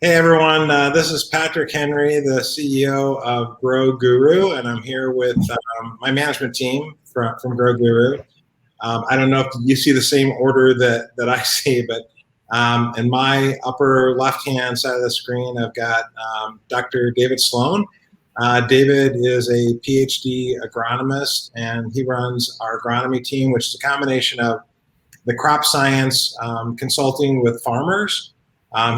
Hey everyone, this is Patrick Henry, the CEO of GroGuru, and I'm here with my management team from GroGuru. I don't know if you see the same order that I see, but in my upper left-hand side of the screen, I've got Dr. David Sloan. David is a PhD agronomist, and he runs our agronomy team, which is a combination of the crop science consulting with farmers.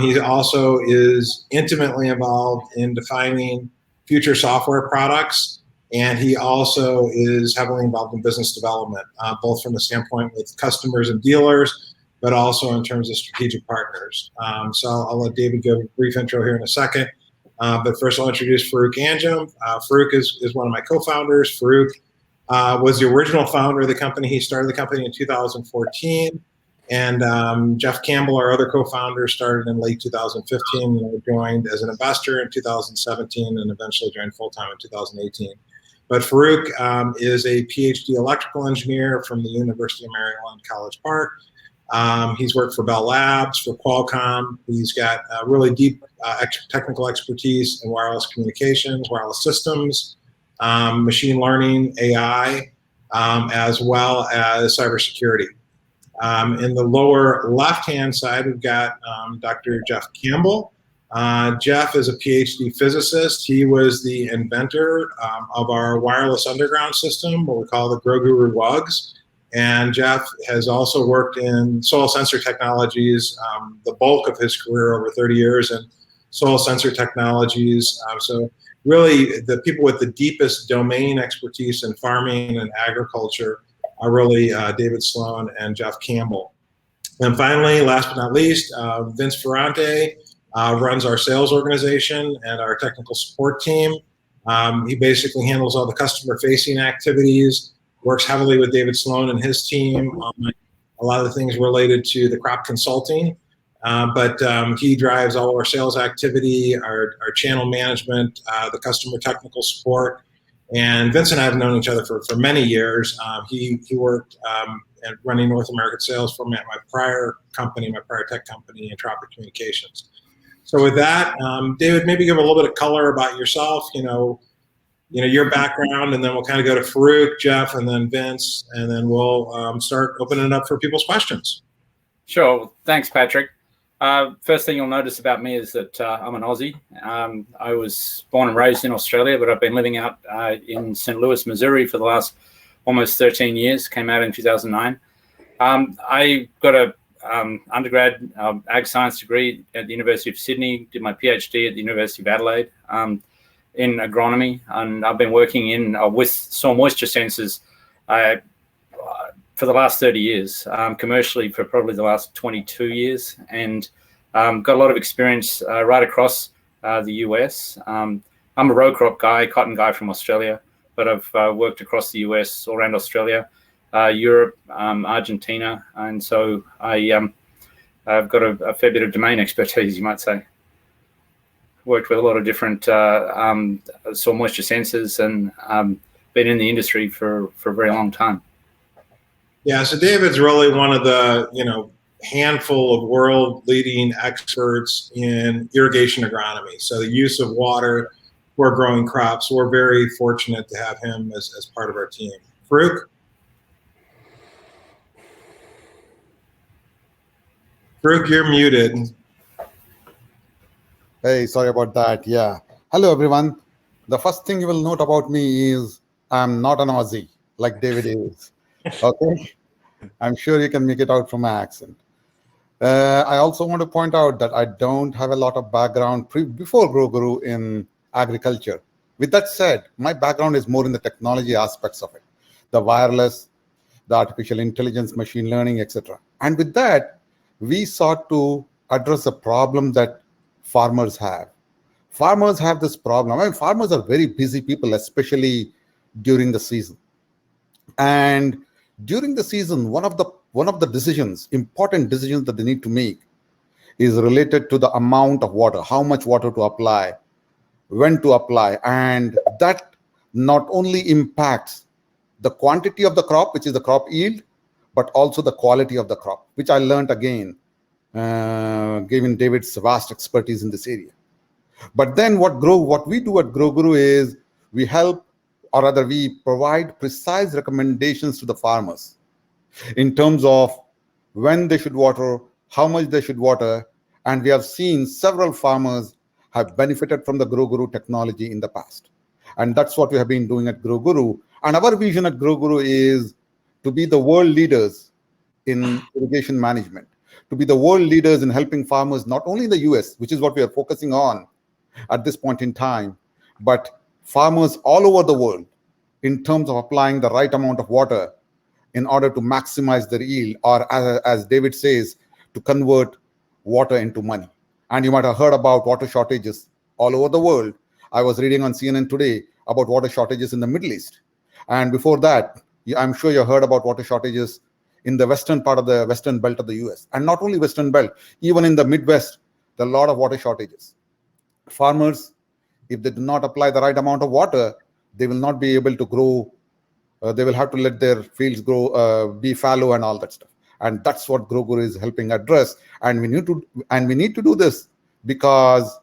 He also is intimately involved in defining future software products, and he also is heavily involved in business development, both from the standpoint with customers and dealers, but also in terms of strategic partners. So I'll let David give a brief intro here in a second. But first I'll introduce Farouk Anjum. Farouk is one of my co-founders. Farouk was the original founder of the company. He started the company in 2014. And Jeff Campbell, our other co-founder, started in late 2015. And joined as an investor in 2017 and eventually joined full-time in 2018. But Farouk is a PhD electrical engineer from the University of Maryland, College Park. He's worked for Bell Labs, for Qualcomm. He's got really deep technical expertise in wireless communications, wireless systems, machine learning, AI, as well as cybersecurity. In the lower left-hand side, we've got Dr. Jeff Campbell. Jeff is a PhD physicist. He was the inventor of our wireless underground system, what we call the GroGuru WUGs. And Jeff has also worked in soil sensor technologies, the bulk of his career, over 30 years, in soil sensor technologies. So really, the people with the deepest domain expertise in farming and agriculture are really David Sloan and Jeff Campbell. And finally, last but not least, Vince Ferrante runs our sales organization and our technical support team. He basically handles all the customer-facing activities, works heavily with David Sloan and his team on a lot of the things related to the crop consulting. But he drives all of our sales activity, our channel management, the customer technical support. And Vince and I have known each other for many years. He worked at running North American sales for my prior company, my prior tech company, Entropic Communications. So with that, David, maybe give a little bit of color about yourself, your background, and then we'll kind of go to Farouk, Jeff, and then Vince, and then we'll start opening it up for people's questions. Sure. Thanks, Patrick. First thing you'll notice about me is that I'm an Aussie. I was born and raised in Australia, but I've been living out in St. Louis, Missouri for the last almost 13 years, came out in 2009. I got a undergrad ag science degree at the University of Sydney, did my PhD at the University of Adelaide in agronomy, and I've been working with soil moisture sensors for the last 30 years, commercially for probably the last 22 years, and got a lot of experience right across the US. I'm a row crop guy, cotton guy from Australia, but I've worked across the US, all around Australia, Europe, Argentina, and so I've got a fair bit of domain expertise, you might say. Worked with a lot of different soil moisture sensors and been in the industry for a very long time. Yeah, so David's really one of the, handful of world-leading experts in irrigation agronomy. So the use of water for growing crops. We're very fortunate to have him as part of our team. Farouk? Farouk, you're muted. Hey, sorry about that. Yeah. Hello, everyone. The first thing you will note about me is I'm not an Aussie like David is. Okay. I'm sure you can make it out from my accent. I also want to point out that I don't have a lot of background before GroGuru in agriculture. With that said, my background is more in the technology aspects of it, the wireless, the artificial intelligence, machine learning, etc. And with that, we sought to address a problem that farmers have. Farmers have this problem. I mean, farmers are very busy people, especially during the season. And during the season, one of the decisions, important decisions that they need to make is related to the amount of water, how much water to apply, when to apply. And that not only impacts the quantity of the crop, which is the crop yield, but also the quality of the crop, which I learned again given David's vast expertise in this area. But then what we do at GroGuru is we help, or rather we provide precise recommendations to the farmers in terms of when they should water, how much they should water. And we have seen several farmers have benefited from the GroGuru technology in the past. And that's what we have been doing at GroGuru. And our vision at GroGuru is to be the world leaders in irrigation management, to be the world leaders in helping farmers, not only in the US, which is what we are focusing on at this point in time, but farmers all over the world in terms of applying the right amount of water in order to maximize their yield, or as David says, to convert water into money. And you might have heard about water shortages all over the world. I was reading on CNN today about water shortages in the Middle East. And before that, I'm sure you heard about water shortages in the western part of the western belt of the US. And not only western belt, even in the Midwest, there are a lot of water shortages. Farmers, if they do not apply the right amount of water, they will not be able to grow. They will have to let their fields grow, be fallow and all that stuff. And that's what GroGuru is helping address. And we need to do this because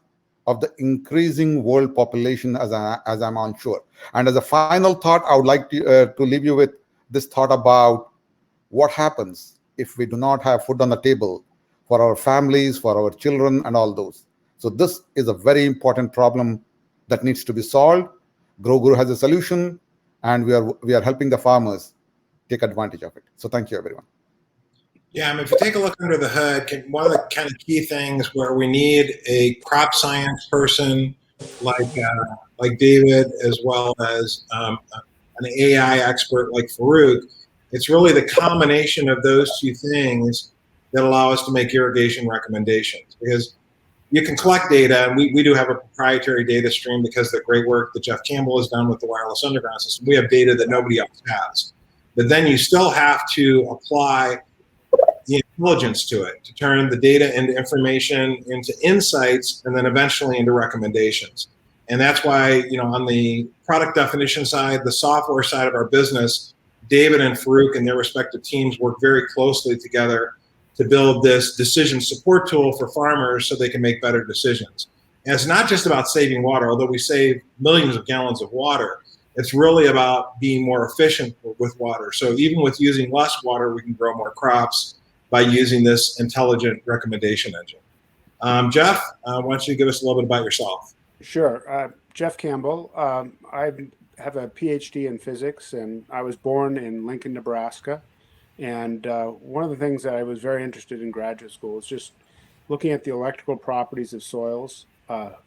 of the increasing world population, as I'm on sure. And as a final thought, I would like to leave you with this thought about what happens if we do not have food on the table for our families, for our children, and all those. So this is a very important problem that needs to be solved. GroGuru has a solution, and we are helping the farmers take advantage of it. So thank you, everyone. Yeah, I mean, if you take a look under the hood, one of the kind of key things where we need a crop science person like David, as well as an AI expert like Farouk, it's really the combination of those two things that allow us to make irrigation recommendations. Because you can collect data, and we do have a proprietary data stream because of the great work that Jeff Campbell has done with the wireless underground system. We have data that nobody else has. But then you still have to apply the intelligence to it, to turn the data into information, into insights, and then eventually into recommendations. And that's why, on the product definition side, the software side of our business, David and Farouk and their respective teams work very closely together to build this decision support tool for farmers so they can make better decisions. And it's not just about saving water, although we save millions of gallons of water. It's really about being more efficient with water. So even with using less water, we can grow more crops by using this intelligent recommendation engine. Jeff, why don't you give us a little bit about yourself? Sure. Jeff Campbell. I have a PhD in physics, and I was born in Lincoln, Nebraska. And one of the things that I was very interested in graduate school is just looking at the electrical properties of soils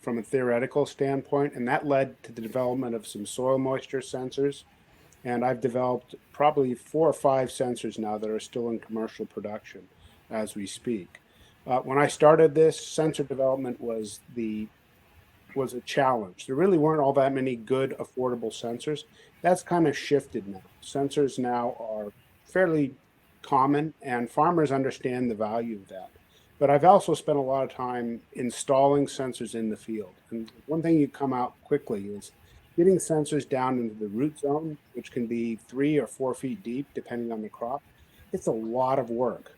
from a theoretical standpoint. And that led to the development of some soil moisture sensors. And I've developed probably 4 or 5 sensors now that are still in commercial production as we speak. When I started this, sensor development was a challenge. There really weren't all that many good, affordable sensors. That's kind of shifted now. Sensors now are fairly common, and farmers understand the value of that. But I've also spent a lot of time installing sensors in the field. And one thing you come out quickly is getting sensors down into the root zone, which can be 3 or 4 feet deep, depending on the crop. It's a lot of work.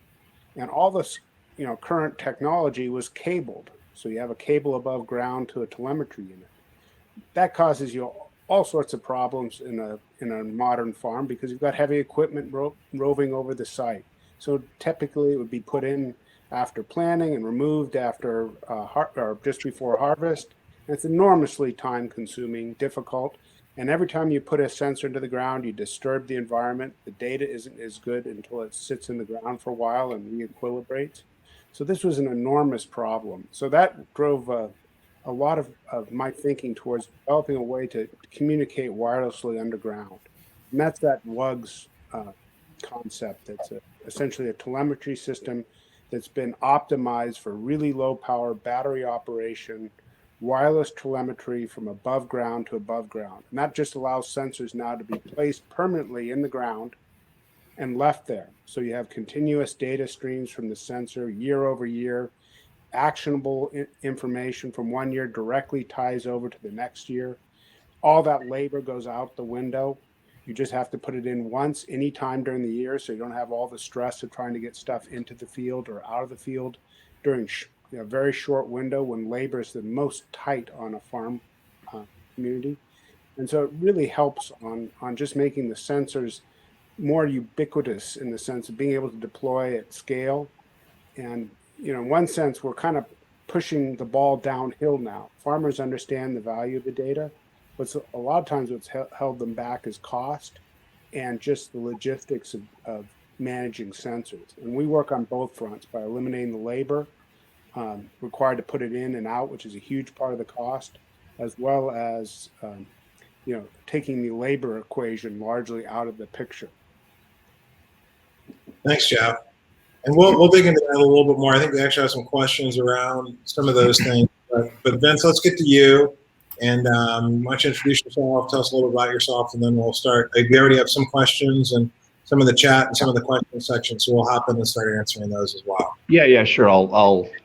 And all this, current technology was cabled. So you have a cable above ground to a telemetry unit. That causes you all sorts of problems in a modern farm because you've got heavy equipment roving over the site. So typically it would be put in after planting and removed after or just before harvest. And it's enormously time consuming, difficult. And every time you put a sensor into the ground, you disturb the environment. The data isn't as good until it sits in the ground for a while and re-equilibrates. So this was an enormous problem. So that drove a lot of my thinking towards developing a way to communicate wirelessly underground. And that's that WUGS concept. That's essentially a telemetry system that's been optimized for really low power battery operation, wireless telemetry from above ground to above ground. And that just allows sensors now to be placed permanently in the ground and left there. So you have continuous data streams from the sensor year over year. Actionable information from one year directly ties over to the next year. All that labor goes out the window. You just have to put it in once, anytime during the year, so you don't have all the stress of trying to get stuff into the field or out of the field during a very short window when labor is the most tight on a farm community. And so it really helps on just making the sensors more ubiquitous in the sense of being able to deploy at scale. And, in one sense, we're kind of pushing the ball downhill now. Farmers understand the value of the data, but a lot of times what's held them back is cost and just the logistics of managing sensors. And we work on both fronts by eliminating the labor required to put it in and out, which is a huge part of the cost, as well as taking the labor equation largely out of the picture. Thanks, Jeff. And we'll dig into that a little bit more. I think we actually have some questions around some of those things. But Vince, let's get to you. And why don't you introduce yourself, tell us a little about yourself, and then we'll start. We already have some questions and some of the chat and some of the question sections, so we'll hop in and start answering those as well. Yeah, sure. I'll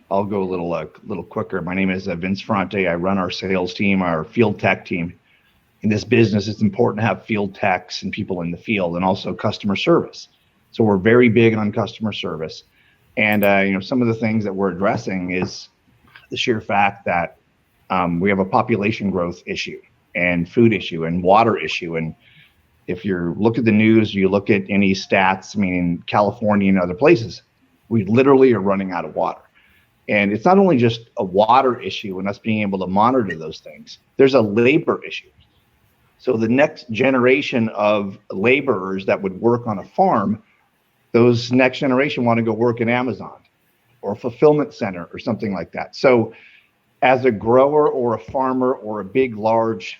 go a little quicker. My name is Vince Ferrante. I run our sales team, our field tech team. In this business, it's important to have field techs and people in the field, and also customer service. So we're very big on customer service. And some of the things that we're addressing is the sheer fact that we have a population growth issue and food issue and water issue. And if you look at the news, you look at any stats, I mean, in California and other places, we literally are running out of water. And it's not only just a water issue and us being able to monitor those things, there's a labor issue. So the next generation of laborers that would work on a farm, those next generation want to go work in Amazon or a fulfillment center or something like that. So as a grower or a farmer or a big, large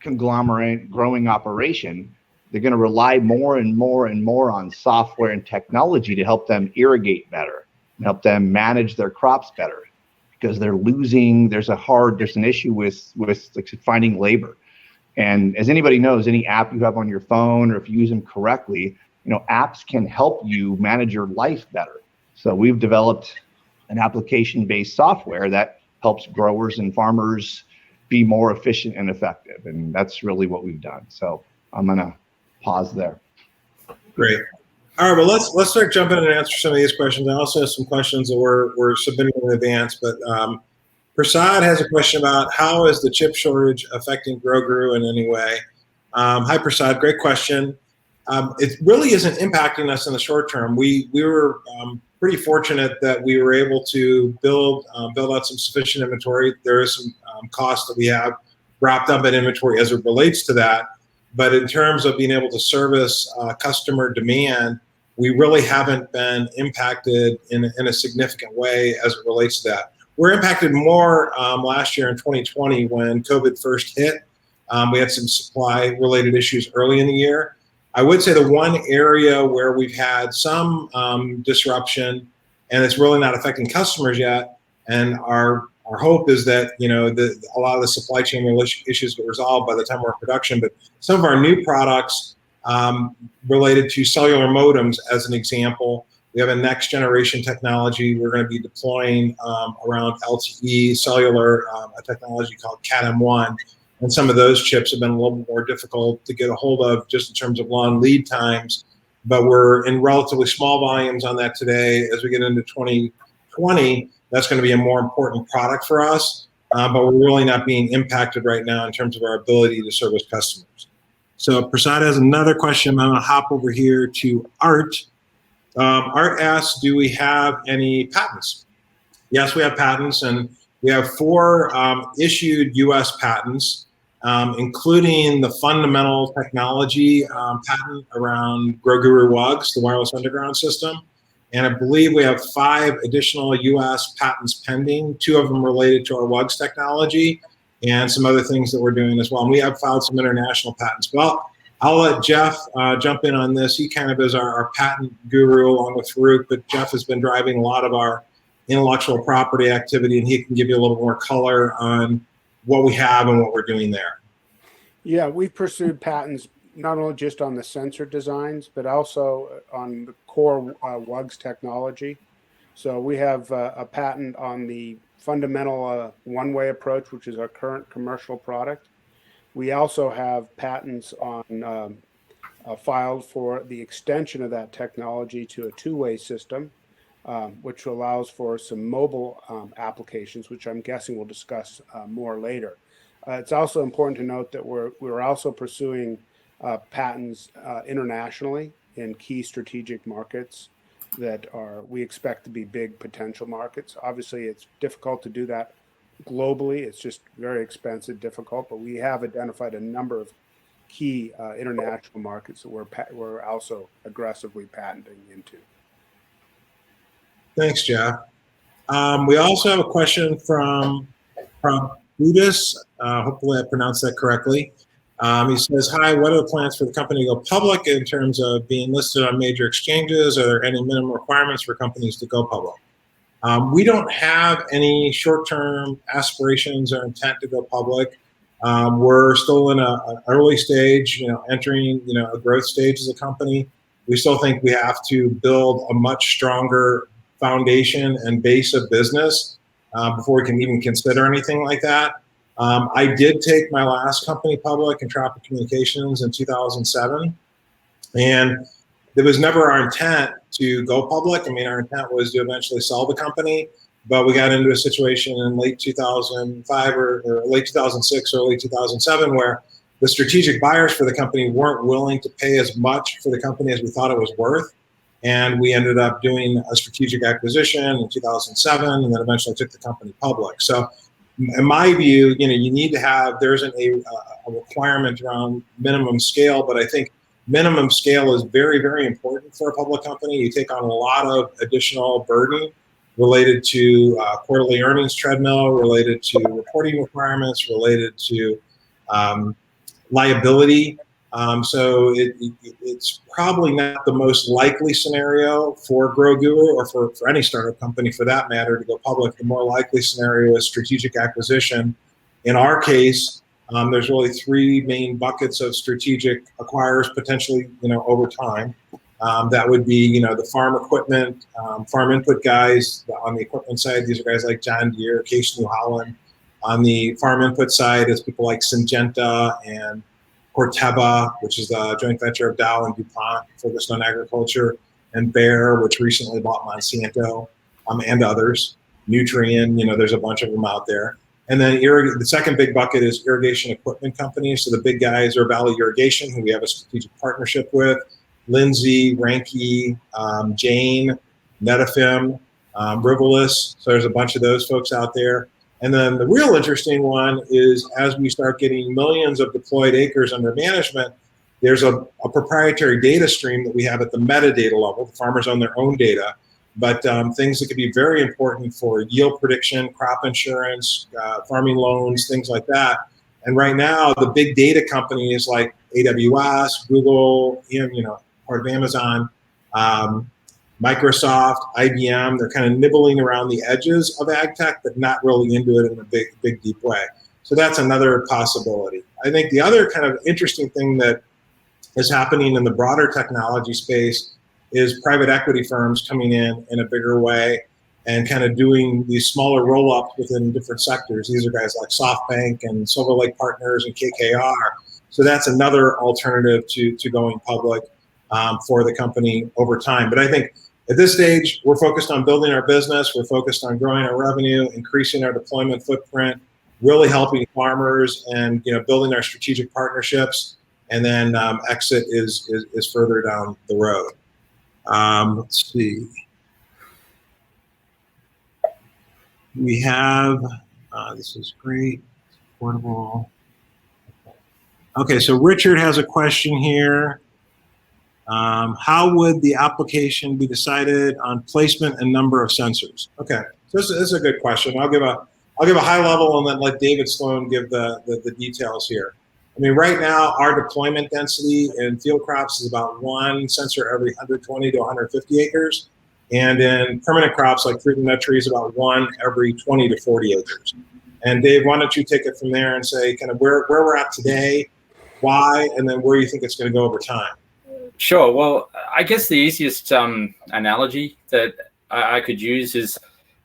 conglomerate growing operation, they're going to rely more and more and more on software and technology to help them irrigate better and help them manage their crops better, because they're losing. There's an issue with finding labor. And as anybody knows, any app you have on your phone, or if you use them correctly, apps can help you manage your life better. So we've developed an application-based software that helps growers and farmers be more efficient and effective. And that's really what we've done. So I'm going to pause there. Great. All right, well, let's start jumping in and answer some of these questions. I also have some questions that we're submitting in advance, but Prasad has a question about how is the chip shortage affecting GroGuru in any way? Hi, Prasad, great question. It really isn't impacting us in the short term. We were pretty fortunate that we were able to build out some sufficient inventory. There is some cost that we have wrapped up in inventory as it relates to that. But in terms of being able to service customer demand, we really haven't been impacted in a significant way as it relates to that. We're impacted more last year in 2020 when COVID first hit. We had some supply-related issues early in the year. I would say the one area where we've had some disruption, and it's really not affecting customers yet, and our hope is that a lot of the supply chain issues get resolved by the time we're in production. But some of our new products related to cellular modems, as an example, we have a next generation technology we're going to be deploying around LTE cellular, a technology called CAT-M1. And some of those chips have been a little more difficult to get a hold of just in terms of long lead times. But we're in relatively small volumes on that today. As we get into 2020, that's going to be a more important product for us. But we're really not being impacted right now in terms of our ability to service customers. So Prasad has another question. I'm going to hop over here to Art. Art asks, do we have any patents? Yes, we have patents, and we have 4 issued U.S. patents, including the fundamental technology patent around GroGuru WUGS, the wireless underground system. And I believe we have 5 additional U.S. patents pending, 2 of them related to our WUGS technology and some other things that we're doing as well. And we have filed some international patents. Well, I'll let Jeff jump in on this. He kind of is our patent guru along with Farouk, but Jeff has been driving a lot of our intellectual property activity, and he can give you a little more color on what we have and what we're doing there. Yeah, we've pursued patents not only just on the sensor designs, but also on the core WUGS technology. So we have a patent on the fundamental one-way approach, which is our current commercial product. We also have patents on filed for the extension of that technology to a two-way system, which allows for some mobile applications, which I'm guessing we'll discuss more later. It's also important to note that we're also pursuing patents internationally in key strategic markets that we expect to be big potential markets. Obviously, it's difficult to do that globally. It's just very expensive, difficult, but we have identified a number of key international markets that we're also aggressively patenting into. Thanks, Jeff. We also have a question from Buddhis. Hopefully I pronounced that correctly. He says, hi, what are the plans for the company to go public in terms of being listed on major exchanges? Are there any minimum requirements for companies to go public? We don't have any short-term aspirations or intent to go public. We're still in an early stage, entering, a growth stage as a company. We still think we have to build a much stronger foundation and base of business before we can even consider anything like that. I did take my last company public, Entropic Communications, in 2007, and it was never our intent to go public. I mean, our intent was to eventually sell the company, but we got into a situation in late 2005 or late 2006, early 2007, where the strategic buyers for the company weren't willing to pay as much for the company as we thought it was worth. And we ended up doing a strategic acquisition in 2007, and then eventually took the company public. So in my view, you need to have, there isn't a requirement around minimum scale, but I think minimum scale is very, very important for a public company. You take on a lot of additional burden related to quarterly earnings treadmill, related to reporting requirements, related to liability. So it's probably not the most likely scenario for GroGuru, or for any startup company for that matter, to go public. The more likely scenario is strategic acquisition. In our case, there's really three main buckets of strategic acquirers potentially, over time. That would be, the farm equipment, farm input guys. On the equipment side, these are guys like John Deere, Case New Holland. On the farm input side, it's people like Syngenta and Corteva, which is the joint venture of Dow and DuPont, focused on agriculture, and Bayer, which recently bought Monsanto, and others. Nutrien, there's a bunch of them out there. And then the second big bucket is irrigation equipment companies. So the big guys are Valley Irrigation, who we have a strategic partnership with, Lindsay, Ranke, Jane, Netafim, Rivalis. So there's a bunch of those folks out there. And then the real interesting one is, as we start getting millions of deployed acres under management, there's a proprietary data stream that we have at the metadata level. The farmers own their own data, but things that could be very important for yield prediction, crop insurance, farming loans, things like that. And right now, the big data companies like AWS, Google, part of Amazon, Microsoft, IBM, they're kind of nibbling around the edges of AgTech, but not really into it in a big, deep way. So that's another possibility. I think the other kind of interesting thing that is happening in the broader technology space is private equity firms coming in a bigger way and kind of doing these smaller roll-ups within different sectors. These are guys like SoftBank and Silver Lake Partners and KKR. So that's another alternative to going public for the company over time. But I think at this stage, we're focused on building our business. We're focused on growing our revenue, increasing our deployment footprint, really helping farmers, and building our strategic partnerships. And then exit is further down the road. Let's see. We have, this is great, portable. Okay, so Richard has a question here. How would the application be decided on placement and number of sensors? Okay, so this is a good question. I'll give a high level and then let David Sloan give the details here. I mean, right now, our deployment density in field crops is about one sensor every 120 to 150 acres. And in permanent crops like fruit and nut trees, about one every 20 to 40 acres. And Dave, why don't you take it from there and say kind of where we're at today, why, and then where you think it's going to go over time. Sure. Well, I guess the easiest analogy that I could use is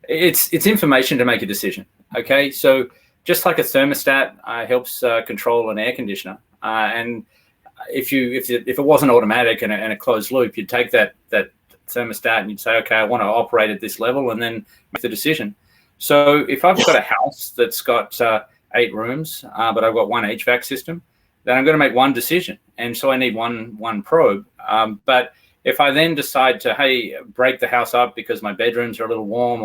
it's information to make a decision. Okay, so just like a thermostat helps control an air conditioner, and if it wasn't automatic and a closed loop, you'd take that thermostat and you'd say, okay, I want to operate at this level, and then make the decision. So if I've got a house that's got 8 rooms, but I've got one HVAC system, then I'm going to make one decision, and so I need one probe. But if I then decide to, hey, break the house up because my bedrooms are a little warm,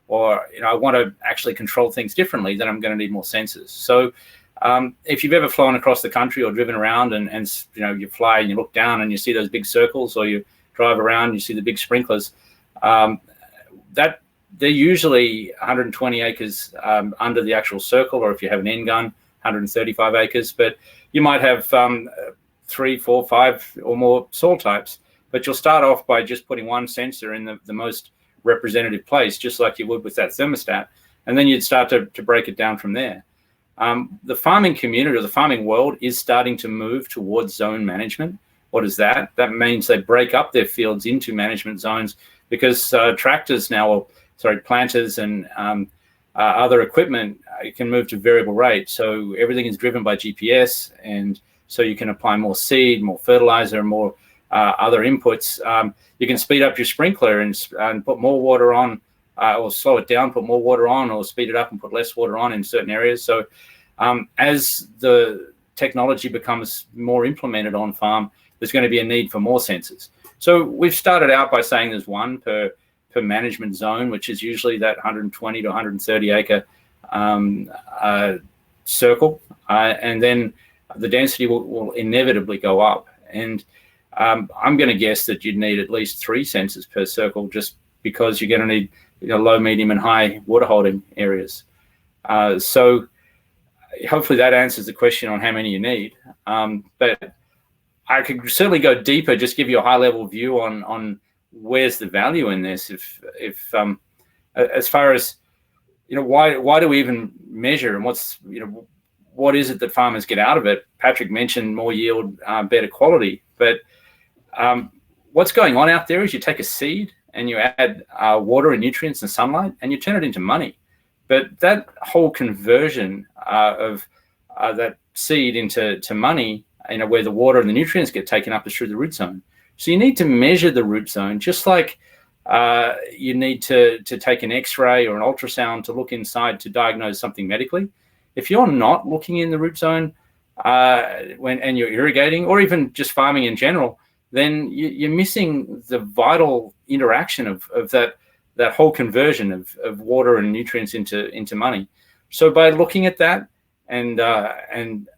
or I want to actually control things differently, then I'm going to need more sensors. So if you've ever flown across the country or driven around and you fly and you look down and you see those big circles, or you drive around and you see the big sprinklers, that they're usually 120 acres under the actual circle, or if you have an end gun, 135 acres. But you might have 3, 4, 5 or more soil types. But you'll start off by just putting one sensor in the most representative place, just like you would with that thermostat, and then you'd start to break it down from there. The farming community, or the farming world, is starting to move towards zone management. What is that? That means they break up their fields into management zones, because tractors now, planters and other equipment can move to variable rate. So everything is driven by GPS, and so you can apply more seed, more fertilizer, more other inputs. You can speed up your sprinkler and put more water on, or slow it down, put more water on, or speed it up and put less water on in certain areas. So as the technology becomes more implemented on farm, there's going to be a need for more sensors. So we've started out by saying there's one per management zone, which is usually that 120 to 130 acre circle. And then the density will inevitably go up. And I'm going to guess that you'd need at least 3 sensors per circle, just because you're going to need low, medium, and high water holding areas. So hopefully that answers the question on how many you need. But I could certainly go deeper, just give you a high level view on where's the value in this. If as far as why do we even measure, and what is it that farmers get out of it? Patrick mentioned more yield, better quality, but what's going on out there is you take a seed and you add water and nutrients and sunlight, and you turn it into money. But that whole conversion of that seed into money, where the water and the nutrients get taken up, is through the root zone. So you need to measure the root zone, just like you need to take an X-ray or an ultrasound to look inside to diagnose something medically. If you're not looking in the root zone and you're irrigating, or even just farming in general, then you're missing the vital interaction of that whole conversion of water and nutrients into money. So by looking at that and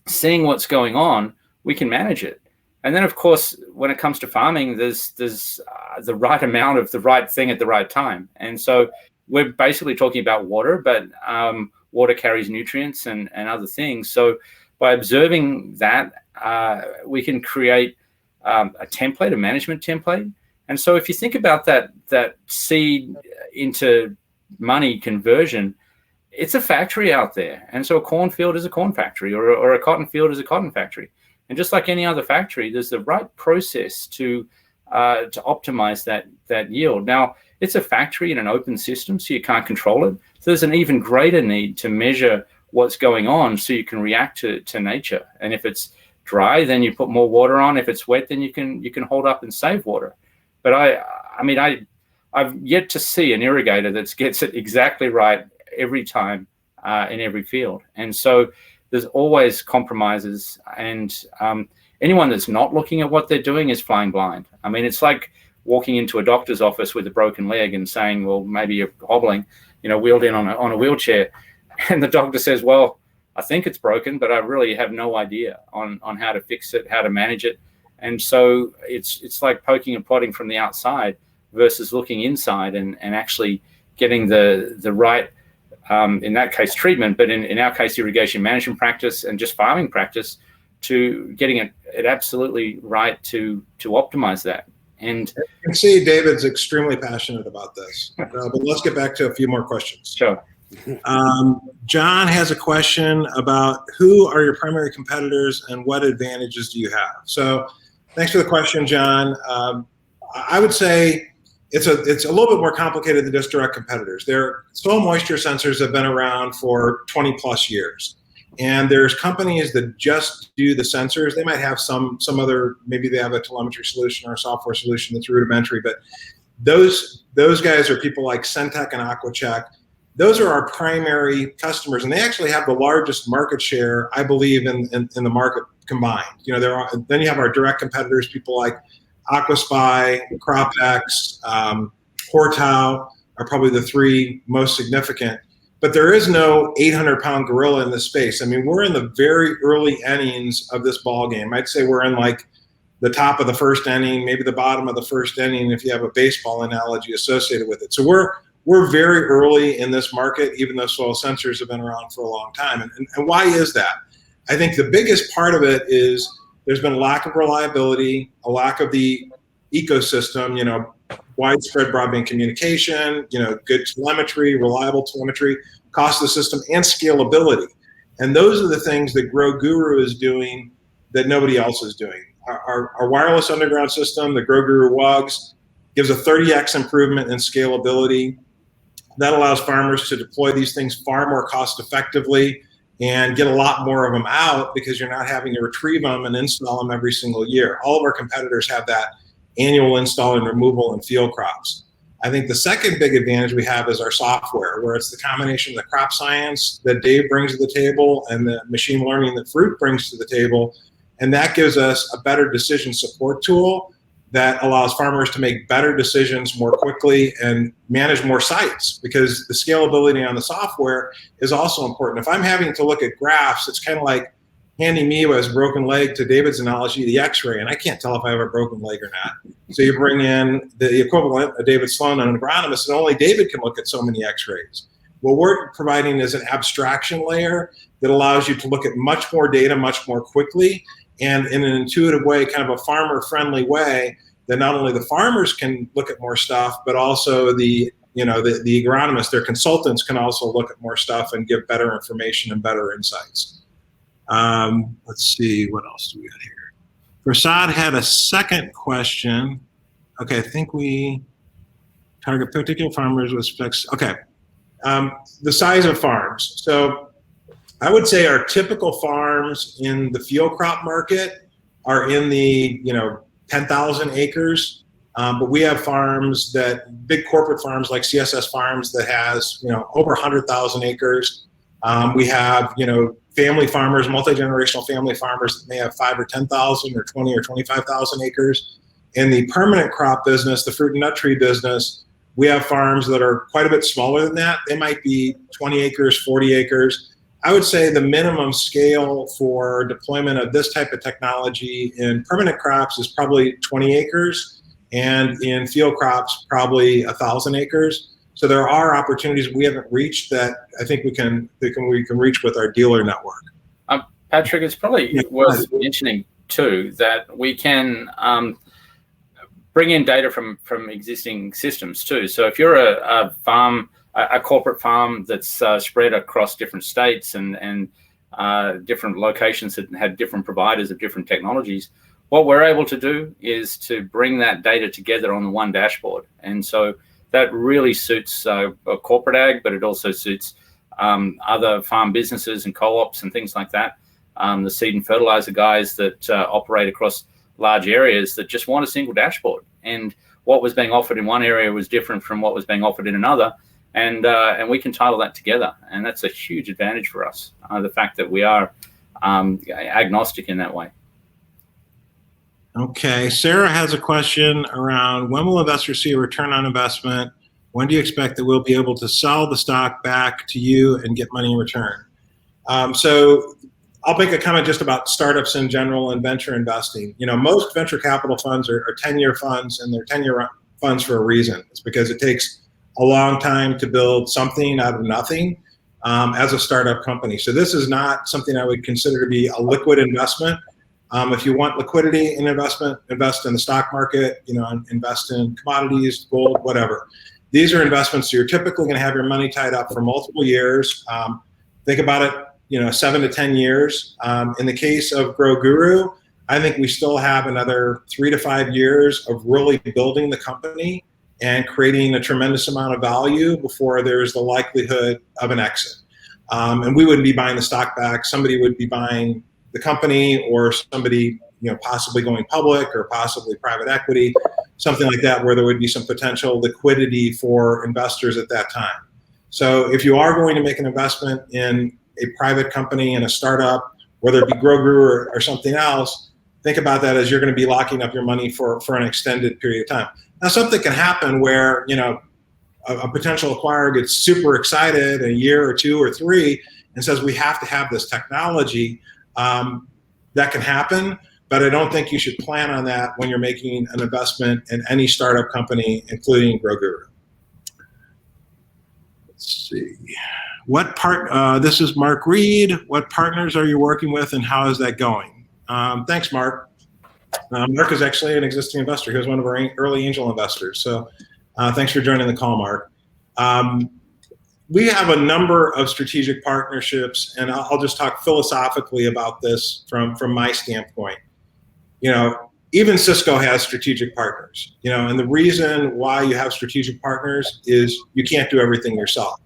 seeing what's going on, we can manage it. And then, of course, when it comes to farming, there's the right amount of the right thing at the right time. And so we're basically talking about water, but water carries nutrients and other things. So by observing that, we can create a template, a management template. And so if you think about that seed into money conversion, it's a factory out there. And so a cornfield is a corn factory, or a cotton field is a cotton factory. And just like any other factory, there's the right process to optimize that yield. Now, it's a factory in an open system, so you can't control it. So there's an even greater need to measure what's going on so you can react to nature. And if it's dry, then you put more water on. If it's wet, then you can hold up and save water. But I've yet to see an irrigator that gets it exactly right every time in every field. And so there's always compromises, and anyone that's not looking at what they're doing is flying blind. I mean, it's like walking into a doctor's office with a broken leg and saying, well, maybe you're hobbling, wheeled in on a wheelchair. And the doctor says, well, I think it's broken, but I really have no idea on how to fix it, how to manage it. And so it's like poking and prodding from the outside versus looking inside and actually getting the right, in that case, treatment, but in our case, irrigation management practice and just farming practice, to getting it absolutely right to optimize that. And you can see David's extremely passionate about this. But let's get back to a few more questions. Sure. John has a question about who are your primary competitors and what advantages do you have? So thanks for the question, John. I would say it's a little bit more complicated than just direct competitors. Soil moisture sensors have been around for 20 plus years. And there's companies that just do the sensors. They might have some other, maybe they have a telemetry solution or a software solution that's rudimentary, but those guys are people like Centec and AquaCheck. Those are our primary customers, and they actually have the largest market share, I believe, in the market combined. Then you have our direct competitors, people like AquaSpy, CropX, Hortau are probably the three most significant. But there is no 800-pound gorilla in this space. I mean, we're in the very early innings of this ball game. I'd say we're in like the top of the first inning, maybe the bottom of the first inning, if you have a baseball analogy associated with it. So we're very early in this market, even though soil sensors have been around for a long time. And why is that? I think the biggest part of it is there's been a lack of reliability, a lack of the ecosystem, widespread broadband communication, good telemetry, reliable telemetry, cost of the system, and scalability. And those are the things that GroGuru is doing that nobody else is doing. Our wireless underground system, the GroGuru WUGS, gives a 30x improvement in scalability. That allows farmers to deploy these things far more cost effectively and get a lot more of them out because you're not having to retrieve them and install them every single year. All of our competitors have that annual install and removal in field crops. I think the second big advantage we have is our software, where it's the combination of the crop science that Dave brings to the table and the machine learning that Fruit brings to the table. And that gives us a better decision support tool that allows farmers to make better decisions more quickly and manage more sites, because the scalability on the software is also important. If I'm having to look at graphs, it's kind of like handing me as a broken leg, to David's analogy, the x-ray, and I can't tell if I have a broken leg or not. So you bring in the equivalent of David Sloan, an agronomist, and only David can look at so many x-rays. What we're providing is an abstraction layer that allows you to look at much more data much more quickly and in an intuitive way, kind of a farmer-friendly way, that not only the farmers can look at more stuff, but also the agronomists, their consultants, can also look at more stuff and give better information and better insights. Let's see, what else do we got here? Prasad had a second question. Okay, I think we target particular farmers with specs. Okay, the size of farms. So I would say our typical farms in the field crop market are in the 10,000 acres, but we have farms big corporate farms like CSS Farms that has over 100,000 acres. We have family farmers, multi-generational family farmers that may have 5 or 10,000 or 20 or 25,000 acres. In the permanent crop business, the fruit and nut tree business, we have farms that are quite a bit smaller than that. They might be 20 acres, 40 acres. I would say the minimum scale for deployment of this type of technology in permanent crops is probably 20 acres, and in field crops, probably 1,000 acres. So there are opportunities we haven't reached that I think we can reach with our dealer network. Patrick, it's probably worth mentioning too that we can bring in data from existing systems too. So if you're a farm, a corporate farm that's spread across different states and different locations that had different providers of different technologies, what we're able to do is to bring that data together on the one dashboard. And so that really suits corporate ag, but it also suits other farm businesses and co-ops and things like that. The seed and fertilizer guys that operate across large areas that just want a single dashboard. And what was being offered in one area was different from what was being offered in another. And we can tie all that together. And that's a huge advantage for us, the fact that we are agnostic in that way. Okay, Sarah has a question around when will investors see a return on investment? When do you expect that we'll be able to sell the stock back to you and get money in return? So I'll make a comment just about startups in general and venture investing. Most venture capital funds are 10-year funds, and they're 10-year funds for a reason. It's because it takes a long time to build something out of nothing as a startup company. So this is not something I would consider to be a liquid investment. If you want liquidity in investment, invest in the stock market, invest in commodities, gold, whatever. These are investments you're typically going to have your money tied up for multiple years. Think about it, 7 to 10 years. In the case of GroGuru, I think we still have another 3 to 5 years of really building the company and creating a tremendous amount of value before there's the likelihood of an exit. and we wouldn't be buying the stock back. Somebody would be buying the company, or somebody, possibly going public, or possibly private equity, something like that, where there would be some potential liquidity for investors at that time. So if you are going to make an investment in a private company, in a startup, whether it be GroGuru or something else, think about that as you're going to be locking up your money for an extended period of time. Now, something can happen where, a potential acquirer gets super excited a year or 2 or 3 and says, we have to have this technology. That can happen, but I don't think you should plan on that when you're making an investment in any startup company, including GroGuru. Let's see. This is Mark Reed. What partners are you working with, and how is that going? Thanks, Mark. Mark is actually an existing investor. He was one of our early angel investors. So thanks for joining the call, Mark. We have a number of strategic partnerships, and I'll just talk philosophically about this from my standpoint. Even Cisco has strategic partners, and the reason why you have strategic partners is you can't do everything yourself.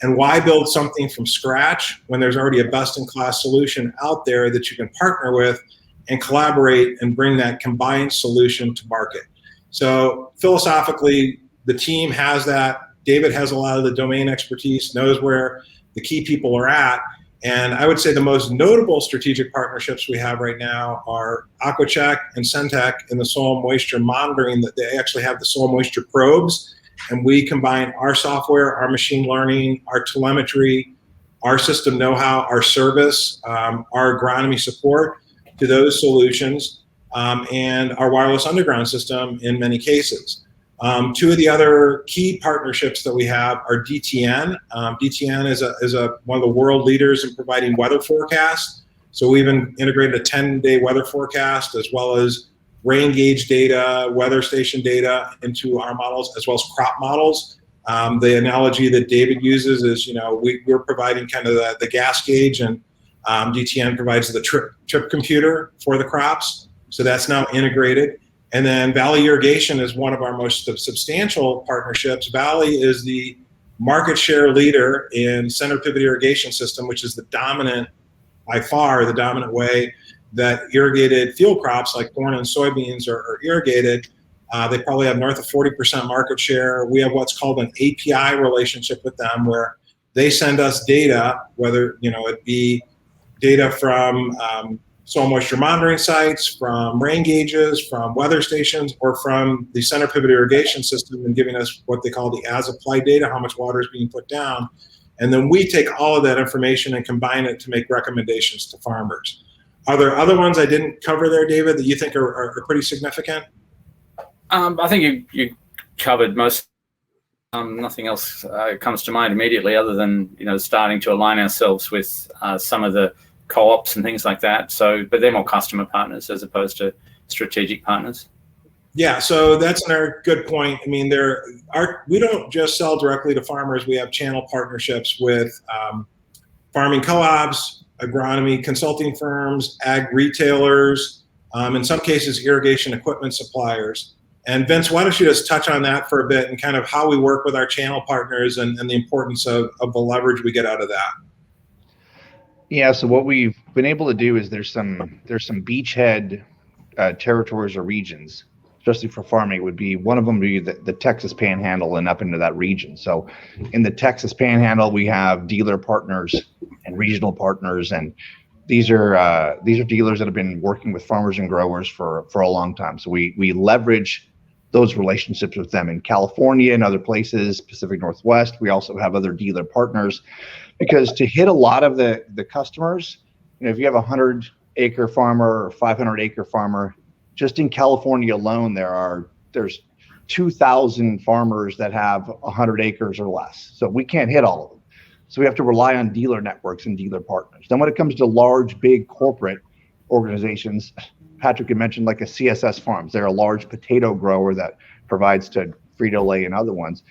And why build something from scratch when there's already a best-in-class solution out there that you can partner with and collaborate and bring that combined solution to market? So philosophically, the team has that. David has a lot of the domain expertise, knows where the key people are at. And I would say the most notable strategic partnerships we have right now are AquaCheck and Centec in the soil moisture monitoring. That they actually have the soil moisture probes, and we combine our software, our machine learning, our telemetry, our system know-how, our service, our agronomy support to those solutions, and our wireless underground system in many cases. 2 of the other key partnerships that we have are DTN. DTN is one of the world leaders in providing weather forecasts. So we've integrated a 10-day weather forecast, as well as rain gauge data, weather station data into our models, as well as crop models. The analogy that David uses is, we're providing kind of the gas gauge, and DTN provides the trip computer for the crops. So that's now integrated. And then Valley Irrigation is one of our most substantial partnerships. Valley is the market share leader in center pivot irrigation system, which is by far the dominant way that irrigated field crops like corn and soybeans are irrigated. They probably have north of 40% market share. We have what's called an API relationship with them, where they send us data, whether it be data from soil moisture monitoring sites, from rain gauges, from weather stations, or from the center pivot irrigation system, and giving us what they call the as applied data, how much water is being put down. And then we take all of that information and combine it to make recommendations to farmers. Are there other ones I didn't cover there, David, that you think are pretty significant? I think you covered most. Nothing else comes to mind immediately, other than starting to align ourselves with some of the co-ops and things like that. So, but they're more customer partners as opposed to strategic partners. Yeah, so that's another good point. I mean, we don't just sell directly to farmers. We have channel partnerships with farming co-ops, agronomy consulting firms, ag retailers, in some cases, irrigation equipment suppliers. And Vince, why don't you just touch on that for a bit, and kind of how we work with our channel partners and the importance of the leverage we get out of that. Yeah, so what we've been able to do is there's some beachhead territories or regions, especially for farming. Would be one of them would be the Texas Panhandle and up into that region. So in the Texas Panhandle, we have dealer partners and regional partners, and these are dealers that have been working with farmers and growers for a long time. So we leverage those relationships with them in California and other places, Pacific Northwest. We also have other dealer partners, because to hit a lot of the customers, if you have a 100-acre farmer or 500-acre farmer, just in California alone, there's 2,000 farmers that have 100 acres or less. So we can't hit all of them. So we have to rely on dealer networks and dealer partners. Then when it comes to large, big corporate organizations, Patrick had mentioned like a CSS Farms. They're a large potato grower that provides to Frito-Lay and other ones.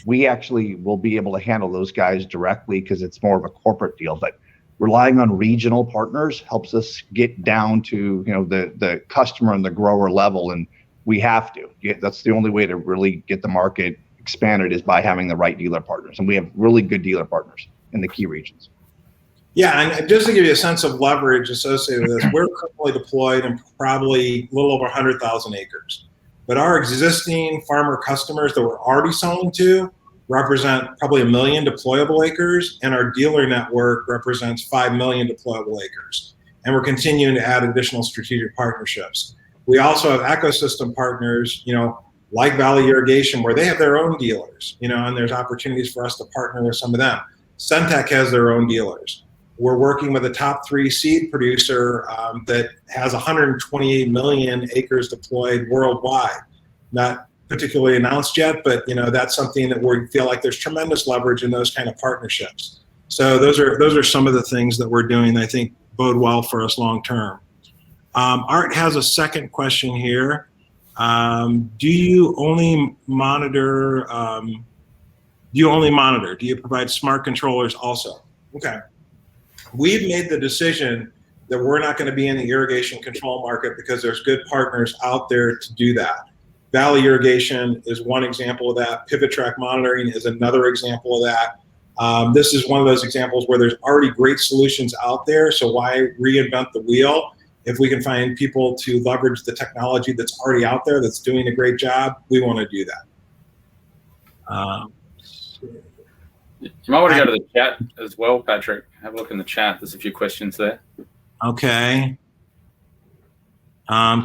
We actually will be able to handle those guys directly because it's more of a corporate deal. But relying on regional partners helps us get down to the customer and the grower level, and we have to. That's the only way to really get the market expanded, is by having the right dealer partners, and we have really good dealer partners in the key regions. Yeah, and just to give you a sense of leverage associated with this, we're currently deployed in probably a little over 100,000 acres. But our existing farmer customers that we're already selling to represent probably 1 million deployable acres, and our dealer network represents 5 million deployable acres. And we're continuing to add additional strategic partnerships. We also have ecosystem partners, like Valley Irrigation, where they have their own dealers, and there's opportunities for us to partner with some of them. Centec has their own dealers. We're working with a top 3 seed producer that has 128 million acres deployed worldwide. Not particularly announced yet, but that's something that we feel like there's tremendous leverage in those kind of partnerships. So those are some of the things that we're doing that I think bode well for us long term. Art has a second question here. Do you only monitor? Do you provide smart controllers also? Okay. We've made the decision that we're not going to be in the irrigation control market because there's good partners out there to do that. Valley Irrigation is one example of that. Pivot Track Monitoring is another example of that. This is one of those examples where there's already great solutions out there, so why reinvent the wheel? If we can find people to leverage the technology that's already out there that's doing a great job, we want to do that. You might want to go to the chat as well, Patrick. Have a look in the chat. There's a few questions there. Okay.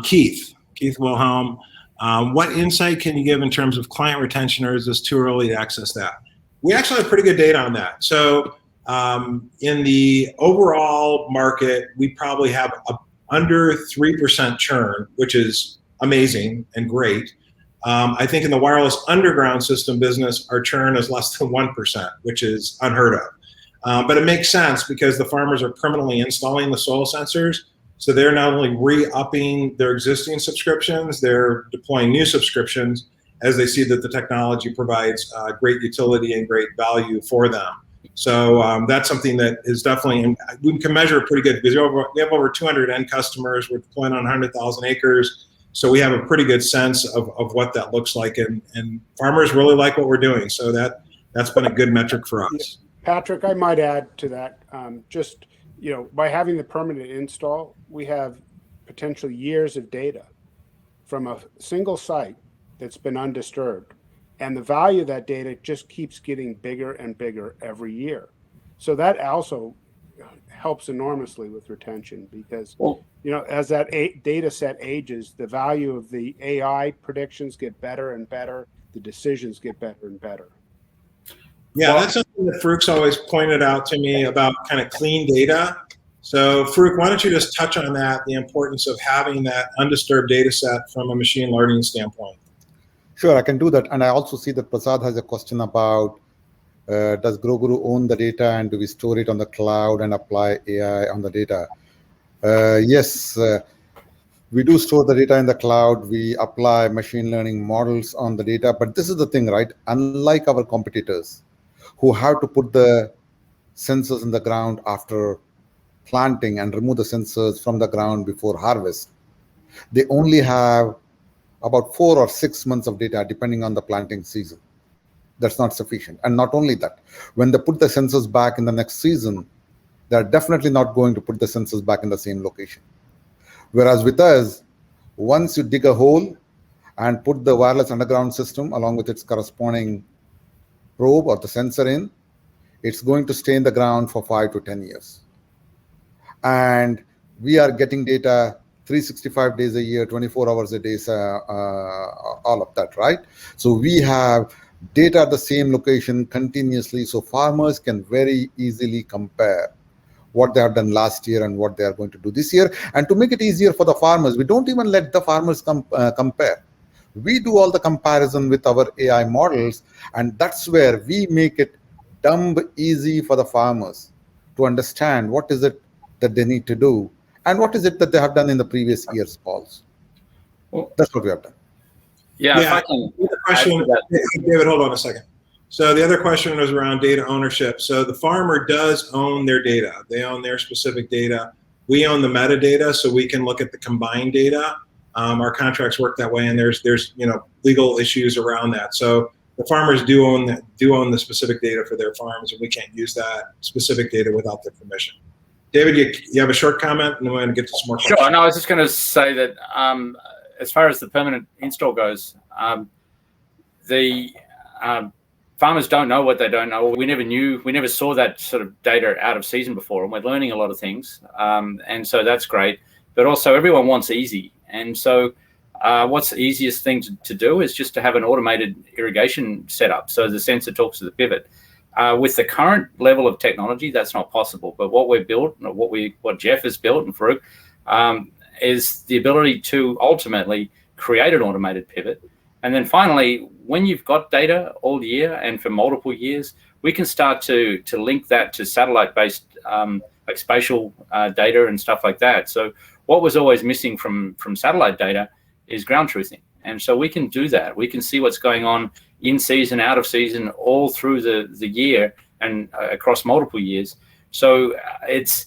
Keith Wilhelm, what insight can you give in terms of client retention, or is this too early to access that? We actually have pretty good data on that. So in the overall market, we probably have under 3% churn, which is amazing and great. I think in the wireless underground system business, our churn is less than 1%, which is unheard of. But it makes sense because the farmers are permanently installing the soil sensors. So they're not only re-upping their existing subscriptions, they're deploying new subscriptions as they see that the technology provides great utility and great value for them. So that's something that is definitely, and we can measure it pretty good because we have over 200 end customers. We're deploying on 100,000 acres. So we have a pretty good sense of what that looks like, and farmers really like what we're doing. So that's been a good metric for us. Patrick, I might add to that, by having the permanent install, we have potentially years of data from a single site that's been undisturbed. And the value of that data just keeps getting bigger and bigger every year. So that also helps enormously with retention because, as that data set ages, the value of the AI predictions get better and better. The decisions get better and better. Yeah, that's something that Farouk's always pointed out to me about kind of clean data. So Farouk, why don't you just touch on that, the importance of having that undisturbed data set from a machine learning standpoint? Sure, I can do that. And I also see that Prasad has a question about does GroGuru own the data and do we store it on the cloud and apply AI on the data? Yes, we do store the data in the cloud. We apply machine learning models on the data. But this is the thing, right? Unlike our competitors who have to put the sensors in the ground after planting and remove the sensors from the ground before harvest, they only have about 4 or 6 months of data depending on the planting season. That's not sufficient. And not only that, when they put the sensors back in the next season, they're definitely not going to put the sensors back in the same location. Whereas with us, once you dig a hole and put the wireless underground system along with its corresponding probe or the sensor in, it's going to stay in the ground for 5 to 10 years. And we are getting data 365 days a year, 24 hours a day, all of that, right? So we have data at the same location continuously, so farmers can very easily compare what they have done last year and what they are going to do this year. And to make it easier for the farmers, we don't even let the farmers compare. We do all the comparison with our AI models, and that's where we make it dumb easy for the farmers to understand what is it that they need to do and what is it that they have done in the previous year's calls. Well, that's what we have done. Yeah. If I can, David, hold on a second. So the other question was around data ownership. So the farmer does own their data. They own their specific data. We own the metadata, so we can look at the combined data. Our contracts work that way, and there's legal issues around that. So the farmers do own the specific data for their farms, and we can't use that specific data without their permission. David, you have a short comment, and then we're going to get to some more questions. Sure. No, I was just going to say that as far as the permanent install goes, the farmers don't know what they don't know. We never saw that sort of data out of season before, and we're learning a lot of things. And so that's great. But also everyone wants easy. And so what's the easiest thing to do is just to have an automated irrigation setup. So the sensor talks to the pivot. With the current level of technology, that's not possible. But what we've built, what Jeff has built and Farouk, is the ability to ultimately create an automated pivot. And then finally, when you've got data all year and for multiple years, we can start to link that to satellite-based like spatial data and stuff like that. So what was always missing from satellite data is ground truthing. And so we can do that. We can see what's going on in season, out of season, all through the year and across multiple years. So it's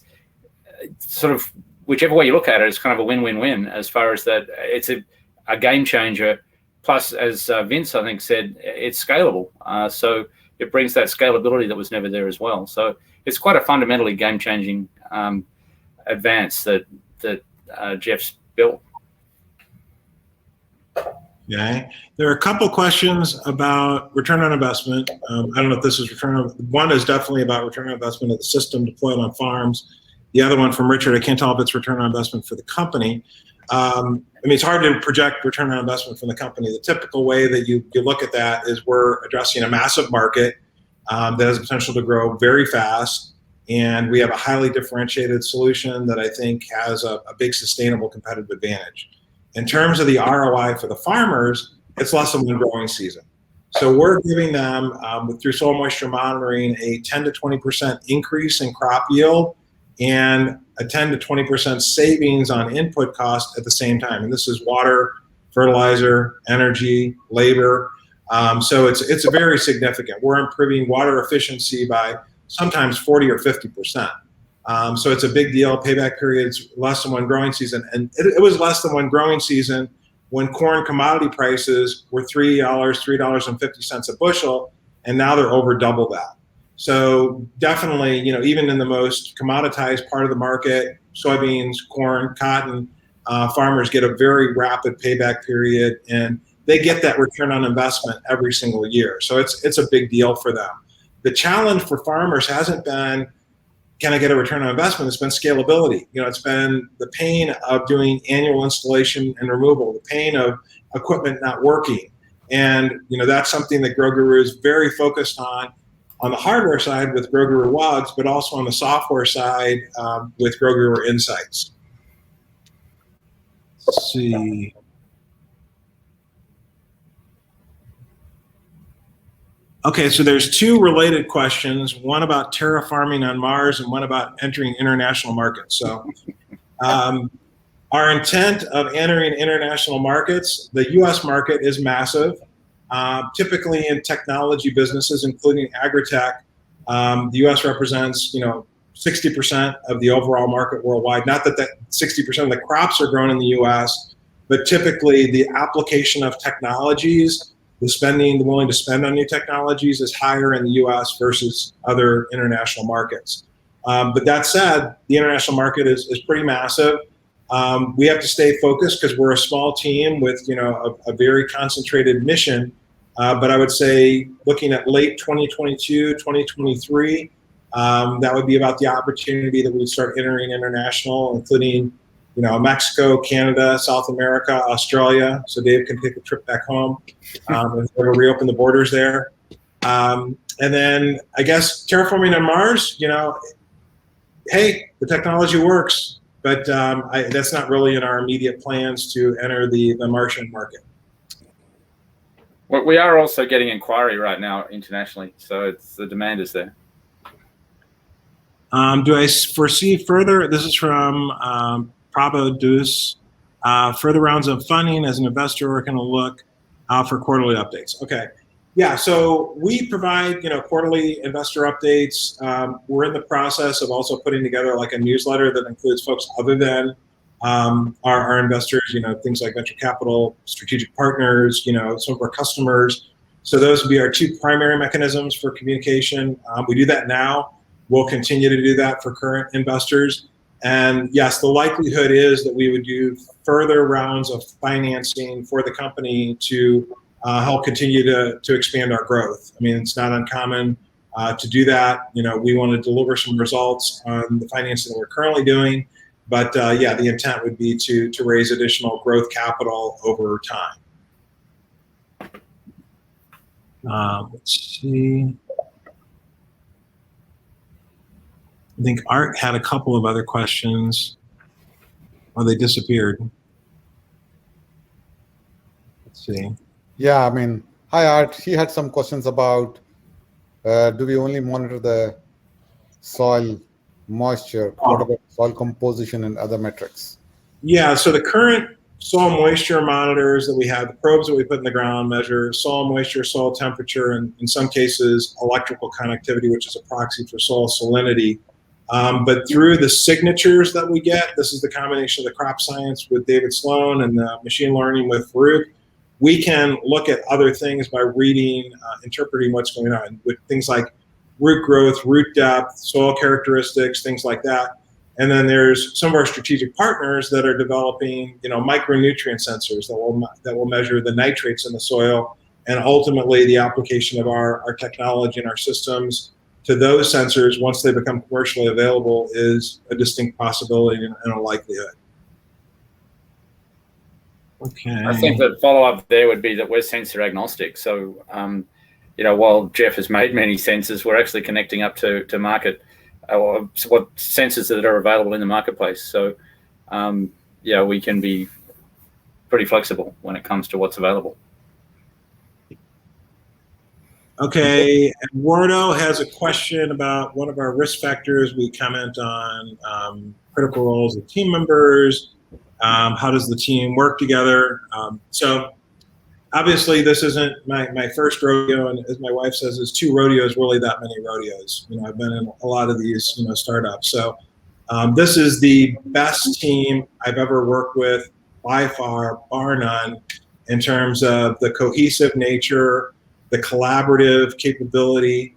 sort of, whichever way you look at it, it's kind of a win-win-win as far as that. It's a game changer. Plus, as Vince, I think, said, it's scalable. So it brings that scalability that was never there as well. So it's quite a fundamentally game-changing advance that Jeff's built. Okay. There are a couple questions about return on investment. I don't know if this is one is definitely about return on investment of the system deployed on farms. The other one from Richard, I can't tell if it's return on investment for the company. I mean, it's hard to project return on investment from the company. The typical way that you look at that is we're addressing a massive market that has potential to grow very fast, and we have a highly differentiated solution that I think has a big sustainable competitive advantage. In terms of the ROI for the farmers, it's less than one growing season. So we're giving them, through soil moisture monitoring, a 10 to 20% increase in crop yield and a 10 to 20% savings on input cost at the same time. And this is water, fertilizer, energy, labor. So it's very significant. We're improving water efficiency by sometimes 40 or 50%. So it's a big deal. Payback period's less than one growing season. And it was less than one growing season when corn commodity prices were $3.50 a bushel, and now they're over double that. So definitely, even in the most commoditized part of the market, soybeans, corn, cotton, farmers get a very rapid payback period, and they get that return on investment every single year. So it's a big deal for them. The challenge for farmers hasn't been, can I get a return on investment? It's been scalability. It's been the pain of doing annual installation and removal, the pain of equipment not working. And, that's something that GroGuru is very focused on the hardware side with GroGuru Logs, but also on the software side with GroGuru Insights. Let's see. Okay, so there's two related questions, one about terraforming on Mars and one about entering international markets. So our intent of entering international markets, the US market is massive. Typically in technology businesses, including AgTech, the US represents, 60% of the overall market worldwide. Not that 60% of the crops are grown in the US, but typically the application of technologies, the willing to spend on new technologies is higher in the US versus other international markets. But that said, the international market is pretty massive. We have to stay focused because we're a small team with a very concentrated mission. But I would say looking at late 2022, 2023, that would be about the opportunity that we would start entering international, including Mexico, Canada, South America, Australia, so Dave can take a trip back home and reopen the borders there. And then I guess terraforming on Mars, hey, the technology works, but that's not really in our immediate plans to enter the Martian market. Well, we are also getting inquiry right now internationally, so the demand is there. Do I foresee further? This is from Prabhu Dus. Further rounds of funding as an investor, we're going to look for quarterly updates. Okay. Yeah, so we provide quarterly investor updates. We're in the process of also putting together like a newsletter that includes folks other than our investors, things like venture capital, strategic partners, some of our customers. So those would be our two primary mechanisms for communication. We do that now. We'll continue to do that for current investors. And yes, the likelihood is that we would do further rounds of financing for the company to help continue to expand our growth. I mean, it's not uncommon to do that. You know, we want to deliver some results on the financing that we're currently doing. But yeah, the intent would be to raise additional growth capital over time. Let's see. I think Art had a couple of other questions. Oh, they disappeared. Let's see. Yeah, I mean, hi Art. He had some questions about do we only monitor the soil moisture? What about soil composition and other metrics? Yeah, so the current soil moisture monitors that we have, the probes that we put in the ground measure soil moisture, soil temperature, and in some cases electrical connectivity, which is a proxy for soil salinity. But through the signatures that we get, this is the combination of the crop science with David Sloan and the machine learning with Farouk, we can look at other things by reading, interpreting what's going on with things like root growth, root depth, soil characteristics, things like that. And then there's some of our strategic partners that are developing, you know, micronutrient sensors that will measure the nitrates in the soil, and ultimately the application of our technology and our systems to those sensors once they become commercially available is a distinct possibility and a likelihood. Okay. I think the follow-up there would be that we're sensor agnostic. So, you know, while Jeff has made many sensors, we're actually connecting up to market or what sensors that are available in the marketplace. So, yeah, we can be pretty flexible when it comes to what's available. Okay, Eduardo has a question about one of our risk factors. We comment on critical roles of team members. How does the team work together? So obviously this isn't my first rodeo, and as my wife says, is 2 rodeos really that many rodeos? You know, I've been in a lot of these, you know, startups. So this is the best team I've ever worked with by far, bar none, in terms of the cohesive nature, the collaborative capability,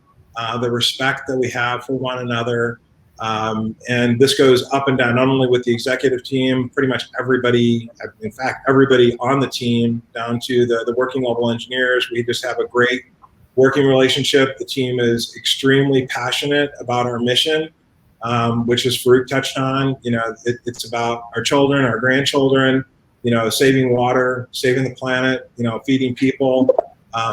the respect that we have for one another. And this goes up and down, not only with the executive team, pretty much everybody, in fact, everybody on the team, down to the working level engineers. We just have a great working relationship. The team is extremely passionate about our mission, which is Farouk touched on. You know, it's about our children, our grandchildren, you know, saving water, saving the planet, you know, feeding people,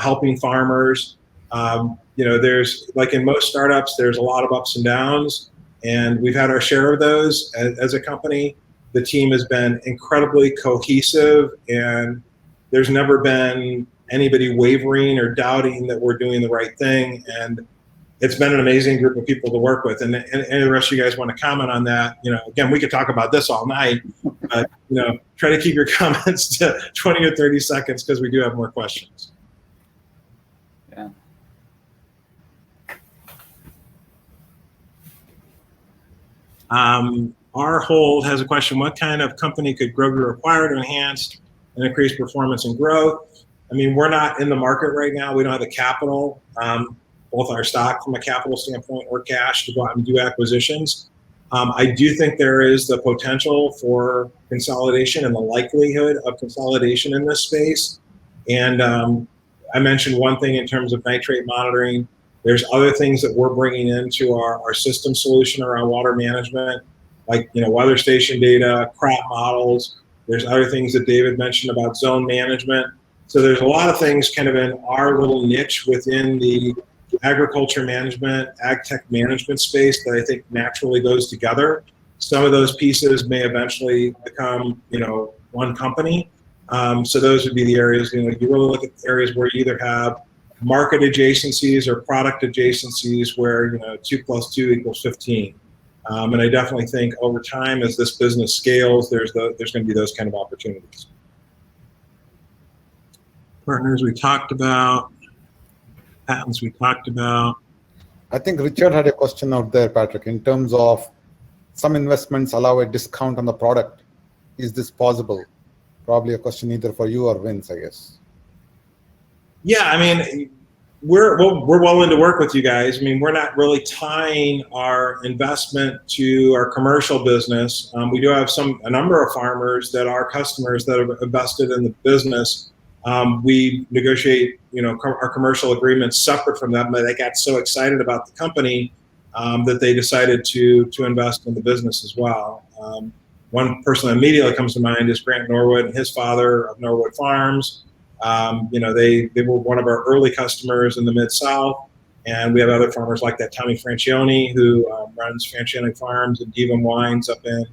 helping farmers. You know, there's, like in most startups, there's a lot of ups and downs, and we've had our share of those as a company. The team has been incredibly cohesive, and there's never been anybody wavering or doubting that we're doing the right thing. And it's been an amazing group of people to work with. And the rest of you guys want to comment on that, you know, again, we could talk about this all night, but, you know, try to keep your comments to 20 or 30 seconds because we do have more questions. Yeah. Our hold has a question: what kind of company could GroGuru acquire to enhance and increase performance and growth? I mean, we're not in the market right now. We don't have the capital, both our stock from a capital standpoint or cash, to go out and do acquisitions. I do think there is the potential for consolidation and the likelihood of consolidation in this space. And I mentioned one thing in terms of nitrate monitoring. There's other things that we're bringing into our system solution around water management, like, you know, weather station data, crop models. There's other things that David mentioned about zone management. So there's a lot of things kind of in our little niche within the agriculture management, AgTech management space that I think naturally goes together. Some of those pieces may eventually become, you know, one company. So those would be the areas, you know, you really look at areas where you either have market adjacencies or product adjacencies where, you know, 2 + 2 = 15. And I definitely think over time, as this business scales, there's going to be those kind of opportunities. Partners we talked about, patents we talked about. I think Richard had a question out there, Patrick, in terms of some investments allow a discount on the product. Is this possible? Probably a question either for you or Vince, I guess. Yeah, I mean, we're willing to work with you guys. I mean, we're not really tying our investment to our commercial business. We do have a number of farmers that are customers that have invested in the business. We negotiate, our commercial agreements separate from them, but they got so excited about the company that they decided to invest in the business as well. One person that immediately comes to mind is Grant Norwood and his father of Norwood Farms. They were one of our early customers in the Mid-South, and we have other farmers like that. Tommy Francione, who runs Francione Farms and Devon Wines up in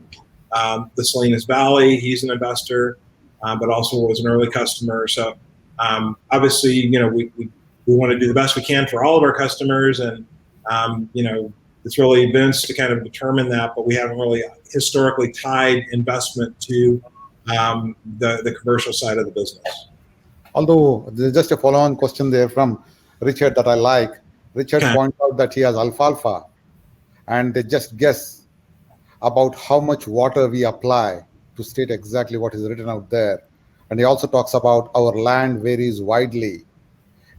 the Salinas Valley. He's an investor, but also was an early customer. So obviously, we want to do the best we can for all of our customers, and it's really Vince to kind of determine that, but we haven't really historically tied investment to the commercial side of the business. Although there's just a follow-on question there from Richard that I like. Richard points out that he has alfalfa, and they just guess about how much water we apply to state exactly what is written out there. And he also talks about our land varies widely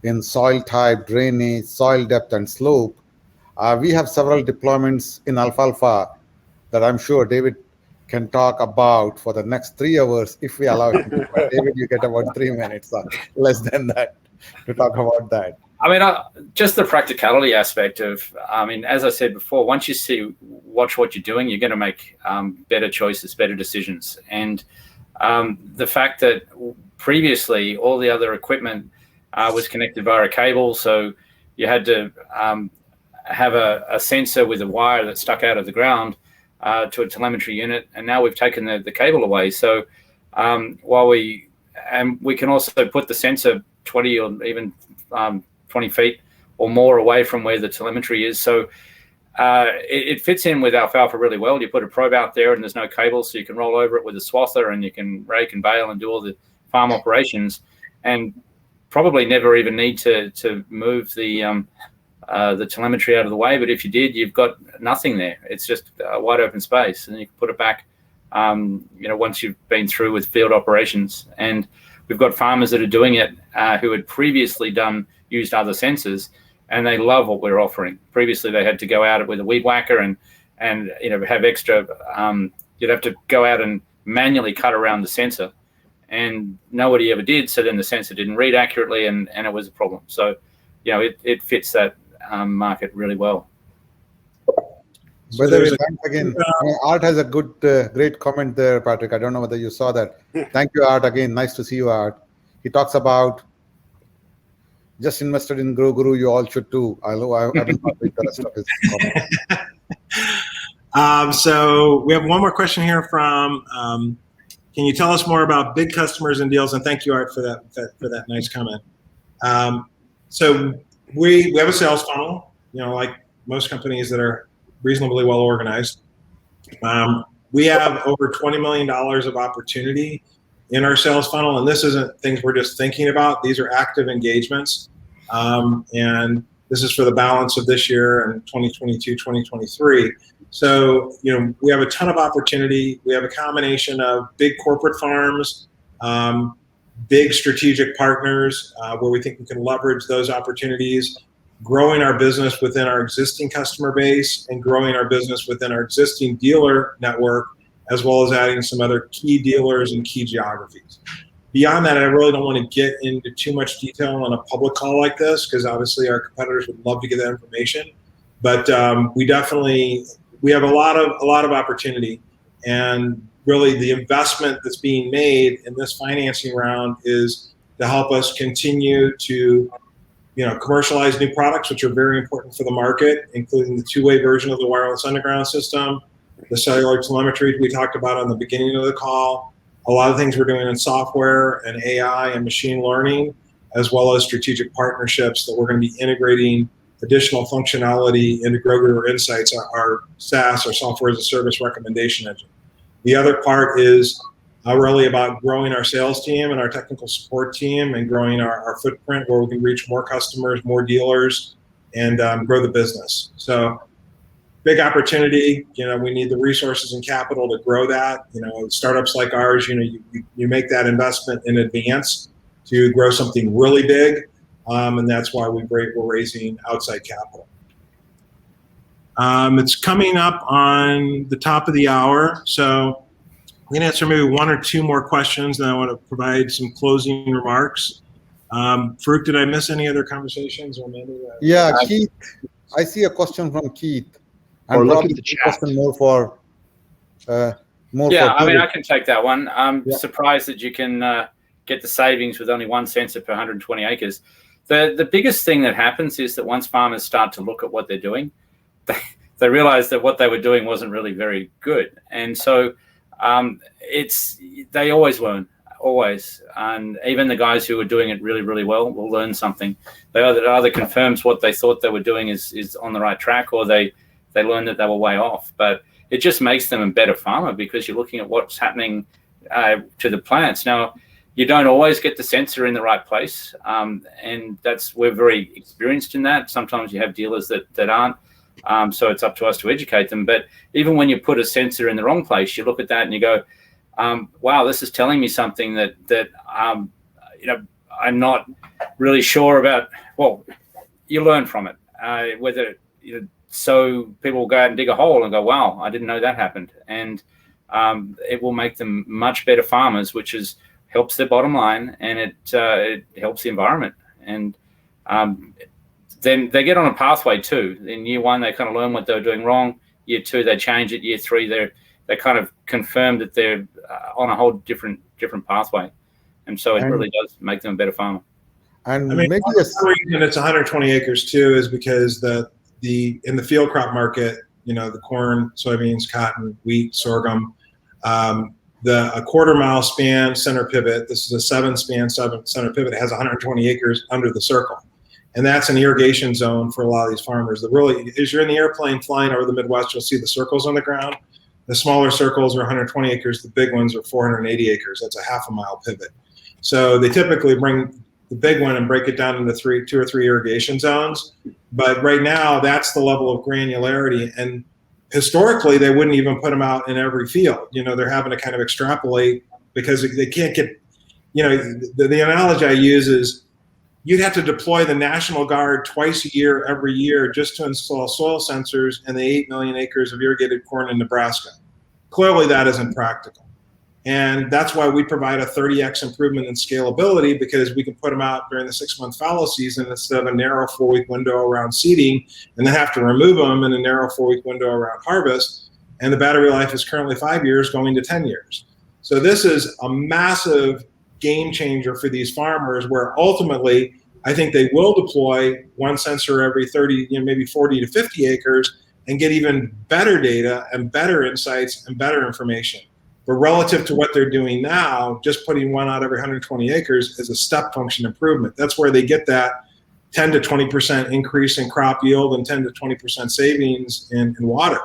in soil type, drainage, soil depth, and slope. We have several deployments in alfalfa that I'm sure David can talk about for the next 3 hours if we allow him. But David, you get about 3 minutes, less than that, to talk about that. I mean, just the practicality aspect of, as I said before, once you watch what you're doing, you're going to make better choices, better decisions. And the fact that previously all the other equipment was connected via a cable, so you had to have a sensor with a wire that stuck out of the ground to a telemetry unit, and now we've taken the cable away. So while we can also put the sensor 20 or even 20 feet or more away from where the telemetry is. So it fits in with alfalfa really well. You put a probe out there and there's no cable, so you can roll over it with a swather and you can rake and bale and do all the farm operations, and probably never even need to move the telemetry out of the way. But if you did, you've got nothing there. It's just a wide open space, and you can put it back once you've been through with field operations. And we've got farmers that are doing it who had previously used other sensors, and they love what we're offering. Previously, they had to go out with a weed whacker and have extra. You'd have to go out and manually cut around the sensor, and nobody ever did. So then the sensor didn't read accurately, and it was a problem. So it fits that market really well. By the way, thanks again. Art has a great comment there, Patrick. I don't know whether you saw that. Thank you, Art. Again, nice to see you, Art. He talks about just invested in GroGuru. You all should too. I will not read the rest of his comment. So we have one more question here from. Can you tell us more about big customers and deals? And thank you, Art, for that nice comment. So we have a sales funnel, like most companies that are reasonably well organized. We have over $20 million of opportunity in our sales funnel, and this isn't things we're just thinking about. These are active engagements, and this is for the balance of this year and 2022, 2023. So, we have a ton of opportunity. We have a combination of big corporate farms, big strategic partners where we think we can leverage those opportunities, growing our business within our existing customer base and growing our business within our existing dealer network, as well as adding some other key dealers in key geographies. Beyond that, I really don't want to get into too much detail on a public call like this, because obviously our competitors would love to get that information. But we have a lot of opportunity, and really the investment that's being made in this financing round is to help us continue to commercialize new products, which are very important for the market, including the two-way version of the wireless underground system, the cellular telemetry we talked about on the beginning of the call, a lot of things we're doing in software and AI and machine learning, as well as strategic partnerships that we're going to be integrating additional functionality into GroGuru Insights, our SaaS, or software as a service recommendation engine. The other part is really about growing our sales team and our technical support team, and growing our footprint where we can reach more customers, more dealers, and grow the business. So big opportunity. We need the resources and capital to grow that. Startups like ours, you make that investment in advance to grow something really big. and that's why we're raising outside capital. It's coming up on the top of the hour, so I'm going to answer maybe one or two more questions, and I want to provide some closing remarks. Farouk, did I miss any other conversations? Or maybe Keith, I see a question from Keith. Or look at the chat. Question more for. I mean, I can take that one. I'm surprised that you can get the savings with only one sensor per 120 acres. The biggest thing that happens is that once farmers start to look at what they're doing, they realize that what they were doing wasn't really very good. And so they always learn, always. And even the guys who are doing it really, really well will learn something. They either confirms what they thought they were doing is on the right track, or they learn that they were way off. But it just makes them a better farmer because you're looking at what's happening to the plants. Now, you don't always get the sensor in the right place, and we're very experienced in that. Sometimes you have dealers that aren't, so it's up to us to educate them. But even when you put a sensor in the wrong place, you look at that and you go, wow, this is telling me something that I'm not really sure about. Well, you learn from it, so people will go out and dig a hole and go, wow, I didn't know that happened. And it will make them much better farmers, which helps their bottom line, and it helps the environment. And then they get on a pathway too. In year one, they kind of learn what they were doing wrong. Year two, they change it. Year three, they kind of confirm that they're on a whole different pathway. And so it really does make them a better farmer. And I mean, maybe the reason it's 120 acres too is because in the field crop market, the corn, soybeans, cotton, wheat, sorghum, a quarter mile span center pivot, this is a 7-span center pivot, has 120 acres under the circle. And that's an irrigation zone for a lot of these farmers. As you're in the airplane flying over the Midwest, you'll see the circles on the ground. The smaller circles are 120 acres. The big ones are 480 acres. That's a half a mile pivot. So they typically bring the big one and break it down into 2 or 3 irrigation zones. But right now, that's the level of granularity. And historically, they wouldn't even put them out in every field. They're having to kind of extrapolate because they can't get, the analogy I use is you'd have to deploy the National Guard twice a year, every year, just to install soil sensors in the 8 million acres of irrigated corn in Nebraska. Clearly, that isn't practical. And that's why we provide a 30x improvement in scalability, because we can put them out during the 6-month fallow season instead of a narrow 4-week window around seeding, and then have to remove them in a narrow 4-week window around harvest. And the battery life is currently 5 years going to 10 years. So this is a massive game changer for these farmers, where ultimately I think they will deploy one sensor every 30, maybe 40 to 50 acres and get even better data and better insights and better information. But relative to what they're doing now, just putting one out every 120 acres is a step function improvement. That's where they get that 10 to 20% increase in crop yield and 10 to 20% savings in water.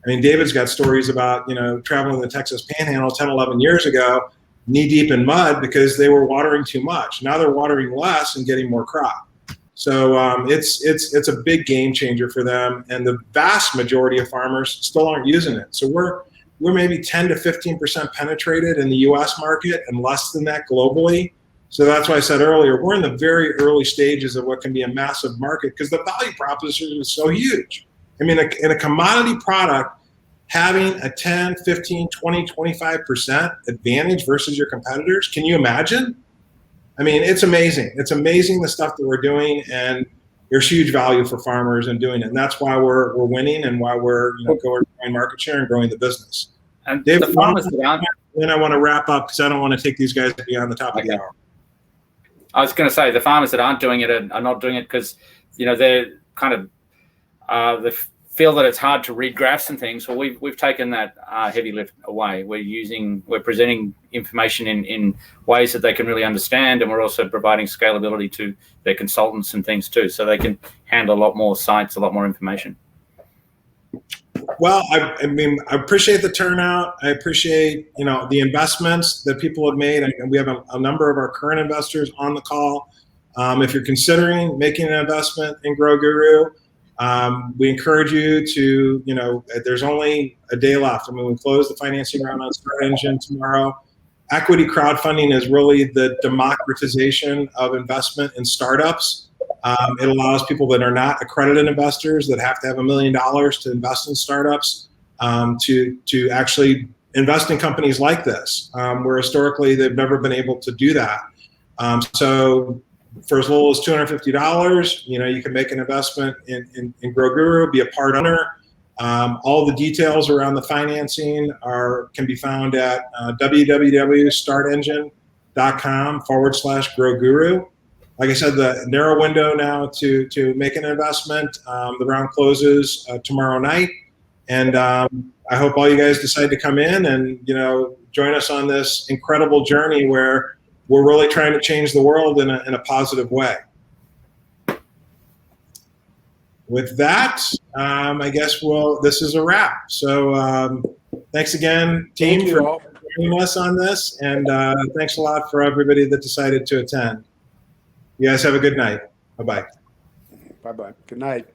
I mean, David's got stories about, traveling the Texas Panhandle 10, 11 years ago, knee deep in mud because they were watering too much. Now they're watering less and getting more crop. So it's a big game changer for them. And the vast majority of farmers still aren't using it. So we're maybe 10 to 15% penetrated in the US market and less than that globally. So that's why I said earlier, we're in the very early stages of what can be a massive market, because the value proposition is so huge. I mean, in a commodity product, having a 10, 15, 20, 25% advantage versus your competitors, can you imagine? I mean, it's amazing. It's amazing the stuff that we're doing, and there's huge value for farmers in doing it. And that's why we're winning, and why we're growing market share and growing the business. And David, the farmers then I want to wrap up because I don't want to take these guys beyond the top of the hour. I was going to say, the farmers that aren't doing it are not doing it because, they're kind of, they feel that it's hard to read graphs and things. Well, we've taken that heavy lift away. We're presenting information in ways that they can really understand, and we're also providing scalability to their consultants and things too, so they can handle a lot more sites, a lot more information. Well, I mean, I appreciate the turnout. I appreciate, the investments that people have made. And we have a number of our current investors on the call. If you're considering making an investment in GroGuru, we encourage you to, there's only a day left. I mean, we close the financing round on StartEngine tomorrow. equity crowdfunding is really the democratization of investment in startups. It allows people that are not accredited investors that have to have $1 million to invest in startups to actually invest in companies like this, where historically they've never been able to do that. So for as little as $250, you can make an investment in GroGuru, be a part owner. All the details around the financing can be found at www.startengine.com/GroGuru. Like I said, the narrow window now to make an investment. The round closes tomorrow night, and I hope all you guys decide to come in and join us on this incredible journey where we're really trying to change the world in a positive way. With that, I guess this is a wrap. So thanks again, team, for joining us on this, and thanks a lot for everybody that decided to attend. You guys have a good night. Bye-bye. Bye-bye. Good night.